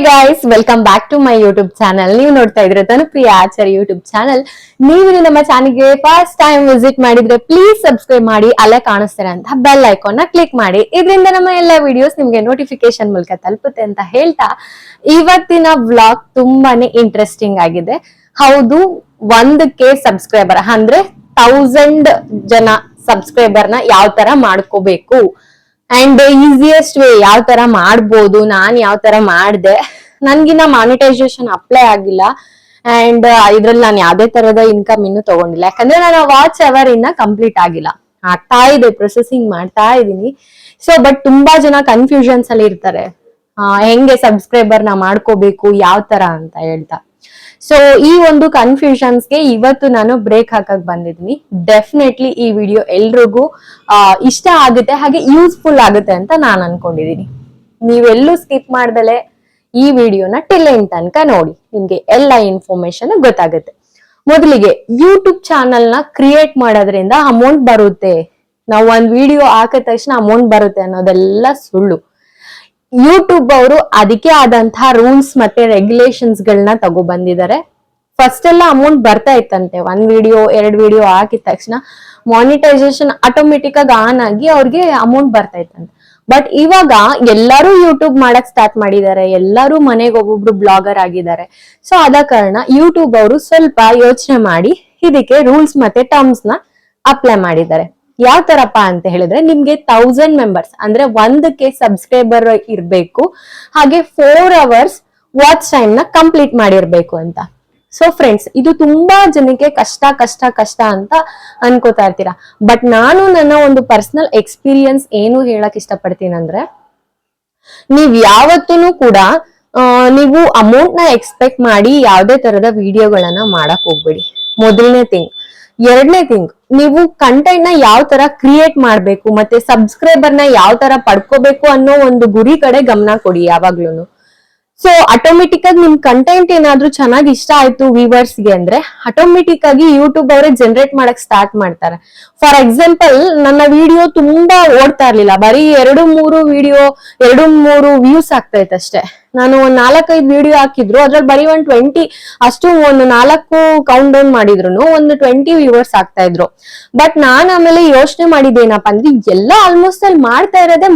Guys, welcome back to my YouTube channel. ನೀವು ನೋಡ್ತಾ ಇದ್ರೆ ತನುಪ್ರಿಯ ಆಚಾರ್ಯ ಯೂಟ್ಯೂಬ್ ಚಾನಲ್. ನೀವು ನಮ್ಮ ಚಾನಲ್ಗೆ ಫಸ್ಟ್ ಟೈಮ್ ವಿಸಿಟ್ ಮಾಡಿದ್ರೆ ಪ್ಲೀಸ್ ಸಬ್ಸ್ಕ್ರೈಬ್ ಮಾಡಿ, ಅಲ್ಲೇ ಕಾಣಿಸ್ತಾರೆ ಅಂತ ಬೆಲ್ ಐಕಾನ್ ನ ಕ್ಲಿಕ್ ಮಾಡಿ. ಇದರಿಂದ ನಮ್ಮ ಎಲ್ಲ ವಿಡಿಯೋಸ್ ನಿಮ್ಗೆ ನೋಟಿಫಿಕೇಶನ್ ಮೂಲಕ ತಲುಪುತ್ತೆ ಅಂತ ಹೇಳ್ತಾ, ಇವತ್ತಿನ ವ್ಲಾಗ್ ತುಂಬಾನೇ ಇಂಟ್ರೆಸ್ಟಿಂಗ್ ಆಗಿದೆ. ಹೌದು, 1K ಸಬ್ಸ್ಕ್ರೈಬರ್ ಅಂದ್ರೆ 1000 ಜನ ಸಬ್ಸ್ಕ್ರೈಬರ್ ನ ಯಾವ ತರ ಮಾಡ್ಕೋಬೇಕು ಅಂಡ್ ಈಸಿಯೆಸ್ಟ್ ವೇ ಯಾವ ತರ ಮಾಡ್ಬೋದು, ನಾನ್ ಯಾವ ತರ ಮಾಡ್ದೆ. ನನ್ಗಿನ್ನ ಮಾನಿಟೈಸೇಷನ್ ಅಪ್ಲೈ ಆಗಿಲ್ಲ ಅಂಡ್ ಇದ್ರಲ್ಲಿ ನಾನು ಯಾವ್ದೇ ತರದ ಇನ್ಕಮ್ ಇನ್ನು ತಗೊಂಡಿಲ್ಲ, ಯಾಕಂದ್ರೆ ನನ್ನ ವಾಚ್ ಅವರ್ ಇನ್ನ ಕಂಪ್ಲೀಟ್ ಆಗಿಲ್ಲ. ಆಗ್ತಾ ಇದೆ, ಪ್ರೊಸೆಸಿಂಗ್ ಮಾಡ್ತಾ ಇದೀನಿ. ಸೊ ಬಟ್ ತುಂಬಾ ಜನ ಕನ್ಫ್ಯೂಷನ್ಸ್ ಅಲ್ಲಿ ಇರ್ತಾರೆ, ಹೆಂಗೆ ಸಬ್ಸ್ಕ್ರೈಬರ್ ನ ಮಾಡ್ಕೋಬೇಕು ಯಾವ ತರ ಅಂತ ಹೇಳ್ತಾ. ಸೊ ಈ ಒಂದು ಕನ್ಫ್ಯೂಷನ್ಸ್ಗೆ ಇವತ್ತು ನಾನು ಬ್ರೇಕ್ ಹಾಕಕ್ ಬಂದಿದ್ದೀನಿ. ಡೆಫಿನೆಟ್ಲಿ ಈ ವಿಡಿಯೋ ಎಲ್ರಿಗೂ ಇಷ್ಟ ಆಗುತ್ತೆ, ಹಾಗೆ ಯೂಸ್ಫುಲ್ ಆಗುತ್ತೆ ಅಂತ ನಾನು ಅನ್ಕೊಂಡಿದೀನಿ. ನೀವೆಲ್ಲೂ ಸ್ಕಿಪ್ ಮಾಡ್ದಲೆ ಈ ವಿಡಿಯೋನ ಟಿಲ್ ಎಂಡ್ ತನಕ ನೋಡಿ, ನಿಮ್ಗೆ ಎಲ್ಲ ಇನ್ಫಾರ್ಮೇಶನ್ ಗೊತ್ತಾಗುತ್ತೆ. ಮೊದಲಿಗೆ ಯೂಟ್ಯೂಬ್ ಚಾನಲ್ ನ ಕ್ರಿಯೇಟ್ ಮಾಡೋದ್ರಿಂದ ಅಮೌಂಟ್ ಬರುತ್ತೆ, ನಾವು ಒಂದ್ ವಿಡಿಯೋ ಹಾಕಿದ ತಕ್ಷಣ ಅಮೌಂಟ್ ಬರುತ್ತೆ ಅನ್ನೋದೆಲ್ಲ ಸುಳ್ಳು. ಯೂಟ್ಯೂಬ್ ಅವರು ಅದಕ್ಕೆ ಆದಂತಹ ರೂಲ್ಸ್ ಮತ್ತೆ ರೆಗ್ಯುಲೇಷನ್ಸ್ ಗಳನ್ನ ತಗೋ ಬಂದಿದ್ದಾರೆ. ಫಸ್ಟ್ ಎಲ್ಲ ಅಮೌಂಟ್ ಬರ್ತಾ ಇತ್ತಂತೆ, 1 ವಿಡಿಯೋ 2 ವಿಡಿಯೋ ಹಾಕಿದ ತಕ್ಷಣ ಮಾನಿಟೈಸೇಷನ್ ಆಟೋಮೆಟಿಕ್ ಆಗಿ ಆನ್ ಆಗಿ ಅವ್ರಿಗೆ ಅಮೌಂಟ್ ಬರ್ತಾ ಇತ್ತಂತೆ. ಬಟ್ ಇವಾಗ ಎಲ್ಲರೂ ಯೂಟ್ಯೂಬ್ ಮಾಡಕ್ ಸ್ಟಾರ್ಟ್ ಮಾಡಿದ್ದಾರೆ, ಎಲ್ಲರೂ ಮನೆಗೆ ಒಬ್ಬೊಬ್ರು ಬ್ಲಾಗರ್ ಆಗಿದ್ದಾರೆ. ಸೊ ಆದ ಕಾರಣ ಯೂಟ್ಯೂಬ್ ಅವರು ಸ್ವಲ್ಪ ಯೋಚನೆ ಮಾಡಿ ಇದಕ್ಕೆ ರೂಲ್ಸ್ ಮತ್ತೆ ಟರ್ಮ್ಸ್ ನ ಅಪ್ಲೈ ಮಾಡಿದ್ದಾರೆ. ಯಾವ ತರಪ್ಪ ಅಂತ ಹೇಳಿದ್ರೆ, ನಿಮ್ಗೆ 1000 ಮೆಂಬರ್ಸ್ ಅಂದ್ರೆ 1K ಸಬ್ಸ್ಕ್ರೈಬರ್ ಇರ್ಬೇಕು, ಹಾಗೆ 4 ಅವರ್ಸ್ ವಾಚ್ ಟೈಮ್ ನ ಕಂಪ್ಲೀಟ್ ಮಾಡಿರ್ಬೇಕು ಅಂತ. ಸೊ ಫ್ರೆಂಡ್ಸ್, ಇದು ತುಂಬಾ ಜನಕ್ಕೆ ಕಷ್ಟ ಅಂತ ಅನ್ಕೋತಾ ಇರ್ತೀರಾ. ಬಟ್ ನಾನು ನನ್ನ ಒಂದು ಪರ್ಸನಲ್ ಎಕ್ಸ್ಪೀರಿಯನ್ಸ್ ಏನು ಹೇಳಕ್ ಇಷ್ಟಪಡ್ತೀನಿ ಅಂದ್ರೆ, ನೀವ್ ಯಾವತ್ತೂ ಕೂಡ ನೀವು ಅಮೌಂಟ್ ನ ಎಕ್ಸ್ಪೆಕ್ಟ್ ಮಾಡಿ ಯಾವ್ದೇ ತರದ ವಿಡಿಯೋಗಳನ್ನ ಮಾಡಕ್ ಹೋಗ್ಬೇಡಿ. ಮೊದಲನೇ ಥಿಂಗ್. ಎರಡನೇ ಥಿಂಗ್, ನೀವು ಕಂಟೆಂಟ್ ನ ಯಾವ ತರ ಕ್ರಿಯೇಟ್ ಮಾಡ್ಬೇಕು ಮತ್ತೆ ಸಬ್ಸ್ಕ್ರೈಬರ್ ನ ಯಾವ ತರ ಪಡ್ಕೋಬೇಕು ಅನ್ನೋ ಒಂದು ಗುರಿ ಕಡೆ ಗಮನ ಕೊಡಿ ಯಾವಾಗ್ಲೂ. ಸೊ ಆಟೋಮೆಟಿಕ್ ಆಗಿ ನಿಮ್ ಕಂಟೆಂಟ್ ಏನಾದ್ರೂ ಚೆನ್ನಾಗಿ ಇಷ್ಟ ಆಯ್ತು ವ್ಯೂವರ್ಸ್ಗೆ ಅಂದ್ರೆ ಆಟೋಮೆಟಿಕ್ ಆಗಿ ಯೂಟ್ಯೂಬ್ ಅವರೇ ಜನರೇಟ್ ಮಾಡಕ್ ಸ್ಟಾರ್ಟ್ ಮಾಡ್ತಾರೆ. ಫಾರ್ ಎಕ್ಸಾಂಪಲ್, ನನ್ನ ವಿಡಿಯೋ ತುಂಬಾ ಓಡ್ತಾ ಇರ್ಲಿಲ್ಲ, ಬರೀ 2-3 ವಿಡಿಯೋ 2-3 ವ್ಯೂಸ್ ಆಗ್ತಾ ಇತ್ತು ಅಷ್ಟೇ. ನಾನು 4-5 ವಿಡಿಯೋ ಹಾಕಿದ್ರು, ಅದ್ರಲ್ಲಿ ಬರೀ 120 ಅಷ್ಟು, ಒಂದು 4 ಕೌಂಟ್ ಡೌನ್ ಮಾಡಿದ್ರು ಒಂದು 20 ವ್ಯೂವರ್ಸ್ ಆಗ್ತಾ ಇದ್ರು. ಬಟ್ ನಾನ್ ಆಮೇಲೆ ಯೋಚನೆ ಮಾಡಿದ್ದೇನಪ್ಪ ಅಂದ್ರೆ, ಎಲ್ಲ ಆಲ್ಮೋಸ್ಟ್ ಅಲ್ಲಿ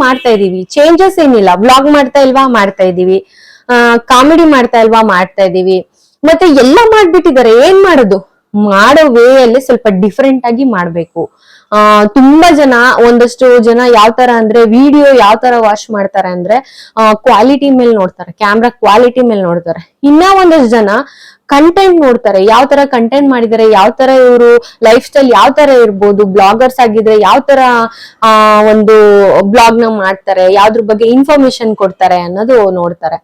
ಮಾಡ್ತಾ ಇದೀವಿ, ಚೇಂಜಸ್ ಏನಿಲ್ಲ. ವ್ಲಾಗ್ ಮಾಡ್ತಾ ಇಲ್ವಾ, ಮಾಡ್ತಾ ಇದೀವಿ. ಕಾಮಿಡಿ ಮಾಡ್ತಾ ಇಲ್ವಾ, ಮಾಡ್ತಾ ಇದೀವಿ. ಮತ್ತೆ ಎಲ್ಲ ಮಾಡ್ಬಿಟ್ಟಿದ್ದಾರೆ, ಏನ್ ಮಾಡೋದು, ಮಾಡೋ ವೇ ಅಲ್ಲಿ ಸ್ವಲ್ಪ ಡಿಫ್ರೆಂಟ್ ಆಗಿ ಮಾಡ್ಬೇಕು. ತುಂಬಾ ಜನ, ಒಂದಷ್ಟು ಜನ ಯಾವ ತರ ಅಂದ್ರೆ, ವಿಡಿಯೋ ಯಾವ ತರ ವಾಚ್ ಮಾಡ್ತಾರೆ ಅಂದ್ರೆ ಕ್ವಾಲಿಟಿ ಮೇಲೆ ನೋಡ್ತಾರೆ, ಕ್ಯಾಮ್ರಾ ಕ್ವಾಲಿಟಿ ಮೇಲೆ ನೋಡ್ತಾರೆ. ಇನ್ನ ಒಂದಷ್ಟು ಜನ ಕಂಟೆಂಟ್ ನೋಡ್ತಾರೆ, ಯಾವ ತರ ಕಂಟೆಂಟ್ ಮಾಡಿದ್ದಾರೆ, ಯಾವ ತರ ಇವರು ಲೈಫ್ ಸ್ಟೈಲ್ ಯಾವ ತರ ಇರ್ಬೋದು, ಬ್ಲಾಗರ್ಸ್ ಆಗಿದ್ರೆ ಯಾವ ತರ ಒಂದು ಬ್ಲಾಗ್ ನ ಮಾಡ್ತಾರೆ, ಯಾವ್ದ್ರ ಬಗ್ಗೆ ಇನ್ಫಾರ್ಮೇಶನ್ ಕೊಡ್ತಾರೆ ಅನ್ನೋದು ನೋಡ್ತಾರೆ.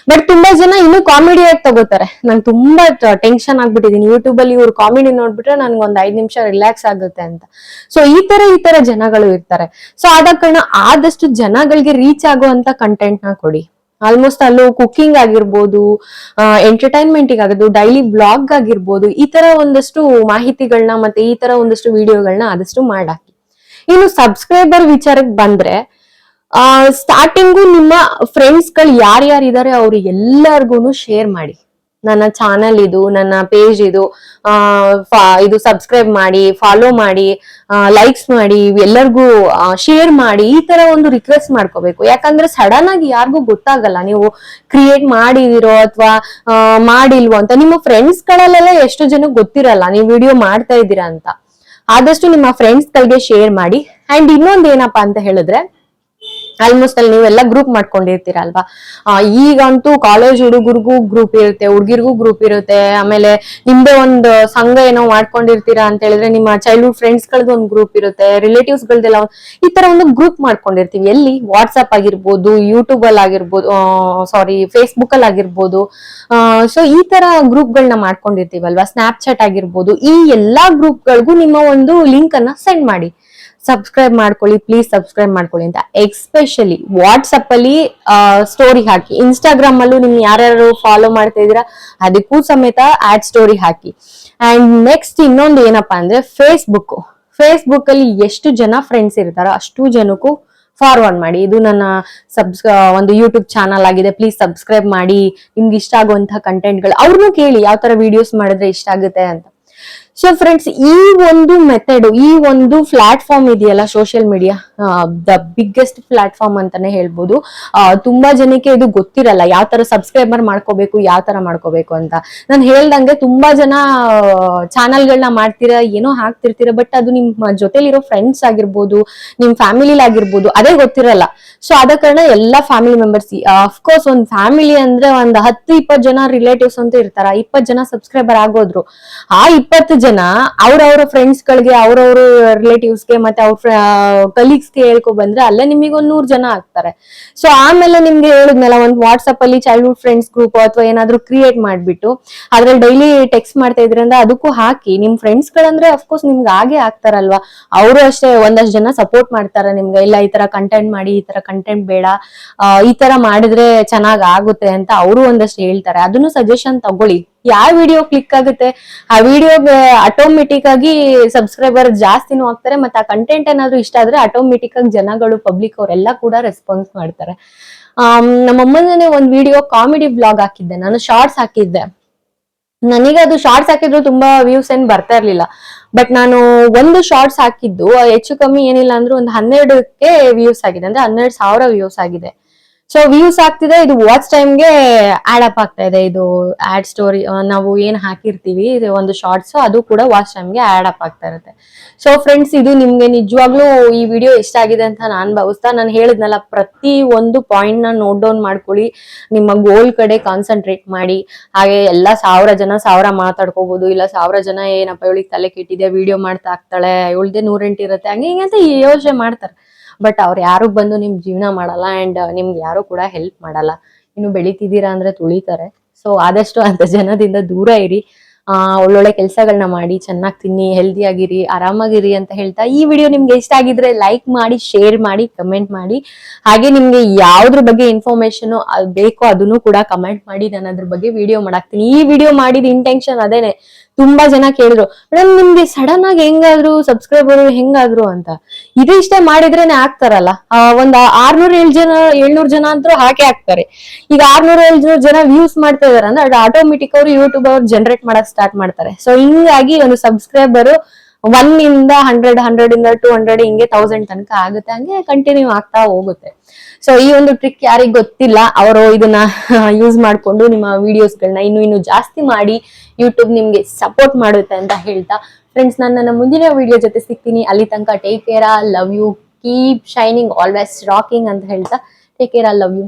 ಬಟ್ ತುಂಬಾ ಜನ ಇನ್ನು ಕಾಮಿಡಿ ಆಗಿ ತಗೋತಾರೆ. ನಂಗೆ ತುಂಬಾ ಟೆನ್ಷನ್ ಆಗ್ಬಿಟ್ಟಿದೀನಿ, ಯೂಟ್ಯೂಬ್ ಅಲ್ಲಿ ಇವ್ರು ಕಾಮಿಡಿ ನೋಡ್ಬಿಟ್ರೆ ನನ್ಗೆ ಒಂದ್ 5 ನಿಮಿಷ ರಿಲ್ಯಾಕ್ಸ್ ಆಗುತ್ತೆ ಅಂತ. ಸೊ ಈ ತರ ಜನಗಳು ಇರ್ತಾರೆ. ಸೊ ಆದ ಕಾರಣ ಆದಷ್ಟು ಜನಗಳಿಗೆ ರೀಚ್ ಆಗುವಂತ ಕಂಟೆಂಟ್ ನ ಕೊಡಿ. ಆಲ್ಮೋಸ್ಟ್ ಅಲ್ಲೂ ಕುಕಿಂಗ್ ಆಗಿರ್ಬೋದು, ಎಂಟರ್ಟೈನ್ಮೆಂಟ್ ಆಗಿರ್ಬೋದು, ಡೈಲಿ ಬ್ಲಾಗ್ ಆಗಿರ್ಬೋದು, ಈ ತರ ಒಂದಷ್ಟು ಮಾಹಿತಿಗಳನ್ನ ಮತ್ತೆ ಈ ತರ ಒಂದಷ್ಟು ವಿಡಿಯೋಗಳನ್ನ ಆದಷ್ಟು ಮಾಡಾಕಿ. ಇನ್ನು ಸಬ್ಸ್ಕ್ರೈಬರ್ ವಿಚಾರಕ್ಕೆ ಬಂದ್ರೆ, ಸ್ಟಾರ್ಟಿಂಗು ನಿಮ್ಮ ಫ್ರೆಂಡ್ಸ್ ಗಳು ಯಾರ್ಯಾರಿದ್ದಾರೆ ಅವ್ರು ಎಲ್ಲರಿಗೂ ಶೇರ್ ಮಾಡಿ. ನನ್ನ ಚಾನಲ್ ಇದು, ನನ್ನ ಪೇಜ್ ಇದು, ಇದು ಸಬ್ಸ್ಕ್ರೈಬ್ ಮಾಡಿ, ಫಾಲೋ ಮಾಡಿ, ಲೈಕ್ಸ್ ಮಾಡಿ, ಎಲ್ಲರಿಗೂ ಶೇರ್ ಮಾಡಿ, ಈ ತರ ಒಂದು ರಿಕ್ವೆಸ್ಟ್ ಮಾಡ್ಕೋಬೇಕು. ಯಾಕಂದ್ರೆ ಸಡನ್ ಆಗಿ ಯಾರಿಗೂ ಗೊತ್ತಾಗಲ್ಲ ನೀವು ಕ್ರಿಯೇಟ್ ಮಾಡಿದಿರೋ ಅಥವಾ ಮಾಡಿಲ್ವೋ ಅಂತ. ನಿಮ್ಮ ಫ್ರೆಂಡ್ಸ್ ಗಳಲ್ಲೆಲ್ಲ ಎಷ್ಟು ಜನಕ್ಕೆ ಗೊತ್ತಿರಲ್ಲ ನೀವು ವಿಡಿಯೋ ಮಾಡ್ತಾ ಇದ್ದೀರಾ ಅಂತ. ಆದಷ್ಟು ನಿಮ್ಮ ಫ್ರೆಂಡ್ಸ್ ಗಳಿಗೆ ಶೇರ್ ಮಾಡಿ. ಅಂಡ್ ಇನ್ನೊಂದ್ ಏನಪ್ಪಾ ಅಂತ ಹೇಳಿದ್ರೆ, ಆಲ್ಮೋಸ್ಟ್ ಅಲ್ಲಿ ನೀವೆಲ್ಲ ಗ್ರೂಪ್ ಮಾಡ್ಕೊಂಡಿರ್ತೀರ ಅಲ್ವಾ. ಈಗಂತೂ ಕಾಲೇಜ್ ಹುಡುಗರಿಗೂ ಗ್ರೂಪ್ ಇರುತ್ತೆ, ಹುಡುಗಿರ್ಗೂ ಗ್ರೂಪ್ ಇರುತ್ತೆ. ಆಮೇಲೆ ನಿಮ್ದೇ ಒಂದು ಸಂಘ ಏನೋ ಮಾಡ್ಕೊಂಡಿರ್ತೀರಾ ಅಂತ ಹೇಳಿದ್ರೆ ನಿಮ್ಮ ಚೈಲ್ಡ್ಹುಡ್ ಫ್ರೆಂಡ್ಸ್ ಗಳದ್ದು ಒಂದು ಗ್ರೂಪ್ ಇರುತ್ತೆ, ರಿಲೇಟಿವ್ಸ್ ಗಳದೆಲ್ಲ ಈ ತರ ಒಂದು ಗ್ರೂಪ್ ಮಾಡ್ಕೊಂಡಿರ್ತೀವಿ. ಎಲ್ಲಿ? ವಾಟ್ಸ್ಆಪ್ ಆಗಿರ್ಬೋದು, ಯೂಟ್ಯೂಬ್ ಅಲ್ಲಿ ಆಗಿರ್ಬೋದು, ಫೇಸ್ಬುಕ್ ಅಲ್ಲಿ ಆಗಿರ್ಬೋದು. ಸೊ ಈ ತರ ಗ್ರೂಪ್ ಗಳನ್ನ ಮಾಡ್ಕೊಂಡಿರ್ತೀವಲ್ವಾ, ಸ್ನಾಪ್ಚಾಟ್ ಆಗಿರ್ಬೋದು. ಈ ಎಲ್ಲಾ ಗ್ರೂಪ್ ಗಳಿಗೂ ನಿಮ್ಮ ಒಂದು ಲಿಂಕ್ ಅನ್ನ ಸೆಂಡ್ ಮಾಡಿ, ಸಬ್ಸ್ಕ್ರೈಬ್ ಮಾಡ್ಕೊಳ್ಳಿ, ಪ್ಲೀಸ್ ಸಬ್ಸ್ಕ್ರೈಬ್ ಮಾಡ್ಕೊಳ್ಳಿ ಅಂತ. ಎಕ್ಸ್ಪೆಷಲಿ ವಾಟ್ಸಪ್ ಅಲ್ಲಿ ಸ್ಟೋರಿ ಹಾಕಿ, ಇನ್ಸ್ಟಾಗ್ರಾಮ್ ಅಲ್ಲೂ ನಿಮ್ಗೆ ಯಾರ್ಯಾರು ಫಾಲೋ ಮಾಡ್ತಾ ಇದೀರಾ ಅದಕ್ಕೂ ಸಮೇತ ಆಡ್ ಸ್ಟೋರಿ ಹಾಕಿ. ಅಂಡ್ ನೆಕ್ಸ್ಟ್ ಇನ್ನೊಂದು ಏನಪ್ಪಾ ಅಂದ್ರೆ, ಫೇಸ್ಬುಕ್ ಅಲ್ಲಿ ಎಷ್ಟು ಜನ ಫ್ರೆಂಡ್ಸ್ ಇರ್ತಾರೋ ಅಷ್ಟು ಜನಕ್ಕೂ ಫಾರ್ವರ್ಡ್ ಮಾಡಿ, ಇದು ನನ್ನ ಒಂದು ಯೂಟ್ಯೂಬ್ ಚಾನಲ್ ಆಗಿದೆ, ಪ್ಲೀಸ್ ಸಬ್ಸ್ಕ್ರೈಬ್ ಮಾಡಿ, ನಿಮ್ಗೆ ಇಷ್ಟ ಆಗುವಂತಹ ಕಂಟೆಂಟ್ಗಳು ಅವ್ರನ್ನೂ ಕೇಳಿ ಯಾವ ತರ ವಿಡಿಯೋಸ್ ಮಾಡಿದ್ರೆ ಇಷ್ಟ ಆಗುತ್ತೆ ಅಂತ. ಸೊ ಫ್ರೆಂಡ್ಸ್, ಈ ಒಂದು ಮೆಥಡ್, ಈ ಒಂದು ಪ್ಲಾಟ್ಫಾರ್ಮ್ ಇದೆಯಲ್ಲ social media, the biggest platform ಅಂತಾನೆ ಹೇಳ್ಬೋದು. ತುಂಬಾ ಜನಕ್ಕೆ ಇದು ಗೊತ್ತಿರಲ್ಲ, ಯಾವ ತರ ಸಬ್ಸ್ಕ್ರೈಬರ್ ಮಾಡ್ಕೋಬೇಕು, ಯಾವ ತರ ಮಾಡ್ಕೋಬೇಕು ಅಂತ. ನಾನು ಹೇಳ್ದಂಗೆ ತುಂಬಾ ಜನ ಚಾನಲ್ಗಳನ್ನ ಮಾಡ್ತೀರಾ, ಏನೋ ಹಾಕ್ತಿರ್ತೀರಾ, ಬಟ್ ಅದು ನಿಮ್ಮ ಜೊತೆಲಿರೋ ಫ್ರೆಂಡ್ಸ್ ಆಗಿರ್ಬೋದು, ನಿಮ್ ಫ್ಯಾಮಿಲಿ ಆಗಿರ್ಬೋದು, ಅದೇ ಗೊತ್ತಿರಲ್ಲ. ಸೊ ಆದ ಕಾರಣ ಎಲ್ಲಾ ಫ್ಯಾಮಿಲಿ ಮೆಂಬರ್ಸ್, ಅಫ್ಕೋರ್ಸ್ ಒಂದ್ ಫ್ಯಾಮಿಲಿ ಅಂದ್ರೆ ಒಂದ್ 10-20 ಜನ ರಿಲೇಟಿವ್ಸ್ ಅಂತ ಇರ್ತಾರ, 20 ಜನ ಸಬ್ಸ್ಕ್ರೈಬರ್ ಆಗೋದ್ರು. ಆ 20 ಜನ ಅವ್ರವ್ರ ಫ್ರೆಂಡ್ಸ್ ಗಳಿಗೆ, ಅವ್ರವ್ರ ರಿಲೇಟಿವ್ಸ್ಗೆ, ಮತ್ತೆ ಅವ್ರ ಕಲೀಗ್ಸ್ಗೆ ಹೇಳ್ಕೊ ಬಂದ್ರೆ ಅಲ್ಲೇ ನಿಮಗೆ ಒಂದ್ 100 ಜನ ಆಗ್ತಾರೆ. ಸೊ ಆಮೇಲೆ ನಿಮ್ಗೆ ಹೇಳಿದ್ನಲ್ಲ, ಒಂದು ವಾಟ್ಸ್ಆಪ್ ಅಲ್ಲಿ ಚೈಲ್ಡ್ಹುಡ್ ಫ್ರೆಂಡ್ಸ್ ಗ್ರೂಪ್ ಅಥವಾ ಏನಾದ್ರು ಕ್ರಿಯೇಟ್ ಮಾಡ್ಬಿಟ್ಟು ಅದ್ರಲ್ಲಿ ಡೈಲಿ ಟೆಕ್ಸ್ಟ್ ಮಾಡ್ತಾ ಇದ್ರಿಂದ ಅದಕ್ಕೂ ಹಾಕಿ, ನಿಮ್ ಫ್ರೆಂಡ್ಸ್ ಗಳಂದ್ರೆ ಅಫ್ಕೋರ್ಸ್ ನಿಮ್ಗೆ ಹಾಗೆ ಆಗ್ತಾರಲ್ವಾ, ಅವರು ಅಷ್ಟೇ ಒಂದಷ್ಟು ಜನ ಸಪೋರ್ಟ್ ಮಾಡ್ತಾರೆ ನಿಮ್ಗೆ. ಇಲ್ಲ, ಈ ತರ ಕಂಟೆಂಟ್ ಮಾಡಿ, ಈ ತರ ಕಂಟೆಂಟ್ ಬೇಡ, ಈ ತರ ಮಾಡಿದ್ರೆ ಚೆನ್ನಾಗ್ ಆಗುತ್ತೆ ಅಂತ ಅವರು ಒಂದಷ್ಟು ಹೇಳ್ತಾರೆ. ಅದನ್ನು ಸಜೆಷನ್ ತಗೊಳ್ಳಿ. ಯಾವ ವಿಡಿಯೋ ಕ್ಲಿಕ್ ಆಗುತ್ತೆ ಆ ವಿಡಿಯೋಗೆ ಆಟೋಮೆಟಿಕ್ ಆಗಿ ಸಬ್ಸ್ಕ್ರೈಬರ್ ಜಾಸ್ತಿನೂ ಆಗ್ತಾರೆ, ಮತ್ತೆ ಆ ಕಂಟೆಂಟ್ ಏನಾದ್ರು ಇಷ್ಟ ಆದ್ರೆ ಆಟೋಮೆಟಿಕ್ ಆಗಿ ಜನಗಳು, ಪಬ್ಲಿಕ್ ಅವರೆಲ್ಲ ಕೂಡ ರೆಸ್ಪಾನ್ಸ್ ಮಾಡ್ತಾರೆ. ನಮ್ಮಮ್ಮನೇ ಒಂದ್ ವಿಡಿಯೋ ಕಾಮಿಡಿ ಬ್ಲಾಗ್ ಹಾಕಿದ್ದೆ ನಾನು, ಶಾರ್ಟ್ಸ್ ಹಾಕಿದ್ದೆ. ನನಗೆ ಅದು ಶಾರ್ಟ್ಸ್ ಹಾಕಿದ್ರು ತುಂಬಾ ವ್ಯೂಸ್ ಏನ್ ಬರ್ತಾ ಇರ್ಲಿಲ್ಲ. ಬಟ್ ನಾನು ಒಂದು ಶಾರ್ಟ್ಸ್ ಹಾಕಿದ್ದು ಹೆಚ್ಚು ಕಮ್ಮಿ ಏನಿಲ್ಲ ಅಂದ್ರೆ ಒಂದು 12ಕ್ಕೆ ವ್ಯೂಸ್ ಆಗಿದೆ, ಅಂದ್ರೆ 12,000 ವ್ಯೂಸ್ ಆಗಿದೆ. ಸೊ ವ್ಯೂಸ್ ಆಗ್ತಿದೆ, ಇದು ವಾಚ್ ಟೈಮ್ಗೆ ಆಡ್ ಅಪ್ ಆಗ್ತಾ ಇದೆ. ಇದು ಆಡ್ ಸ್ಟೋರಿ ನಾವು ಏನ್ ಹಾಕಿರ್ತೀವಿ, ಇದು ಒಂದು ಶಾರ್ಟ್ಸ್, ಅದು ಕೂಡ ವಾಚ್ ಟೈಮ್ಗೆ ಆಡ್ ಅಪ್ ಆಗ್ತಾ ಇರುತ್ತೆ. ಸೊ ಫ್ರೆಂಡ್ಸ್, ಇದು ನಿಮ್ಗೆ ನಿಜವಾಗ್ಲೂ ಈ ವಿಡಿಯೋ ಇಷ್ಟ ಆಗಿದೆ ಅಂತ ನಾನ್ ಭಾವಿಸ್ತಾ, ನಾನು ಹೇಳಿದ್ನಲ್ಲ, ಪ್ರತಿ ಒಂದು ಪಾಯಿಂಟ್ ನ ನೋಟ್ ಡೌನ್ ಮಾಡ್ಕೊಳ್ಳಿ, ನಿಮ್ಮ ಗೋಲ್ ಕಡೆ ಕಾನ್ಸಂಟ್ರೇಟ್ ಮಾಡಿ. ಹಾಗೆ ಎಲ್ಲ 1000 ಜನ 1000 ಮಾತಾಡ್ಕೋಬಹುದು, ಇಲ್ಲ 1000 ಜನ ಏನಪ್ಪ ಇವಳಿಗೆ ತಲೆ ಕೆಟ್ಟಿದೆ, ವಿಡಿಯೋ ಮಾಡ್ತಾ ಆಗ್ತಾಳೆ, ಇವಳ್ದೆ 108 ಇರುತ್ತೆ, ಹಂಗೆ ಹಿಂಗೆ ಅಂತ ಯೋಚನೆ ಮಾಡ್ತಾರೆ. ಬಟ್ ಅವ್ರು ಯಾರು ಬಂದು ನಿಮ್ ಜೀವನ ಮಾಡಲ್ಲ, ಅಂಡ್ ನಿಮ್ಗೆ ಯಾರು ಕೂಡ ಹೆಲ್ಪ್ ಮಾಡಲ್ಲ. ಇನ್ನು ಬೆಳಿತಿದ್ದೀರಾ ಅಂದ್ರೆ ತುಳಿತಾರೆ. ಸೊ ಆದಷ್ಟು ಅಂತ ಜನದಿಂದ ದೂರ ಇರಿ. ಒಳ್ಳೊಳ್ಳೆ ಕೆಲಸಗಳನ್ನ ಮಾಡಿ, ಚೆನ್ನಾಗಿ ತಿನ್ನಿ, ಹೆಲ್ದಿ ಆಗಿರಿ, ಆರಾಮಾಗಿರಿ ಅಂತ ಹೇಳ್ತಾ, ಈ ವಿಡಿಯೋ ನಿಮ್ಗೆ ಇಷ್ಟ ಆಗಿದ್ರೆ ಲೈಕ್ ಮಾಡಿ, ಶೇರ್ ಮಾಡಿ, ಕಮೆಂಟ್ ಮಾಡಿ. ಹಾಗೆ ನಿಮ್ಗೆ ಯಾವ್ದ್ರ ಬಗ್ಗೆ ಇನ್ಫಾರ್ಮೇಶನ್ ಬೇಕೋ ಅದನ್ನು ಕೂಡ ಕಮೆಂಟ್ ಮಾಡಿ, ನಾನು ಅದ್ರ ಬಗ್ಗೆ ವಿಡಿಯೋ ಮಾಡಾಕ್ತೀನಿ. ಈ ವಿಡಿಯೋ ಮಾಡಿದ ಇಂಟೆನ್ಷನ್ ಅದೇನೆ. ತುಂಬಾ ಜನ ಕೇಳಿದ್ರು, ಮೇಡಮ್ ನಿಮ್ಗೆ ಸಡನ್ ಆಗಿ ಹೆಂಗಾದ್ರು ಸಬ್ಸ್ಕ್ರೈಬರ್ ಹೆಂಗಾದ್ರು ಅಂತ. ಇದು ಇಷ್ಟೇ ಮಾಡಿದ್ರೇನೆ ಆಗ್ತಾರಲ್ಲ, ಒಂದ್ 600-700 ಜನ ಅಂತೂ ಹಾಕೇ ಆಗ್ತಾರೆ. ಈಗ 600-700 ಜನ ವ್ಯೂಸ್ ಮಾಡ್ತಾ ಇದಾರೆ ಅಂದ್ರೆ ಅದು ಆಟೋಮೆಟಿಕ್ ಅವರು ಯೂಟ್ಯೂಬ್ ಅವ್ರು ಜನರೇಟ್ ಮಾಡಕ್ ಸ್ಟಾರ್ಟ್ ಮಾಡ್ತಾರೆ. ಸೊ ಹಿಂಗಾಗಿ ಒಂದು ಸಬ್ಸ್ಕ್ರೈಬರ್ 1 ಇಂದ 100, 100 ಇಂದ 200, ಹಿಂಗೆ 1000 ತನಕ ಆಗುತ್ತೆ, ಹಂಗೆ ಕಂಟಿನ್ಯೂ ಆಗ್ತಾ ಹೋಗುತ್ತೆ. ಸೊ ಈ ಒಂದು ಟ್ರಿಕ್ ಯಾರಿಗ್ ಗೊತ್ತಿಲ್ಲ ಅವರು ಇದನ್ನ ಯೂಸ್ ಮಾಡ್ಕೊಂಡು ನಿಮ್ಮ ವಿಡಿಯೋಸ್ಗಳನ್ನ ಇನ್ನು ಜಾಸ್ತಿ ಮಾಡಿ ಯೂಟ್ಯೂಬ್ ನಿಮ್ಗೆ ಸಪೋರ್ಟ್ ಮಾಡುತ್ತೆ ಅಂತ ಹೇಳ್ತಾ, ಫ್ರೆಂಡ್ಸ್, ನಾನು ನನ್ನ ಮುಂದಿನ ವಿಡಿಯೋ ಜೊತೆ ಸಿಗ್ತೀನಿ. ಅಲ್ಲಿ ತನಕ take care, love you, keep shining, always rocking ಅಂತ ಹೇಳ್ತಾ ಟೇಕ್ ಕೇರ್, ಲವ್ ಯು.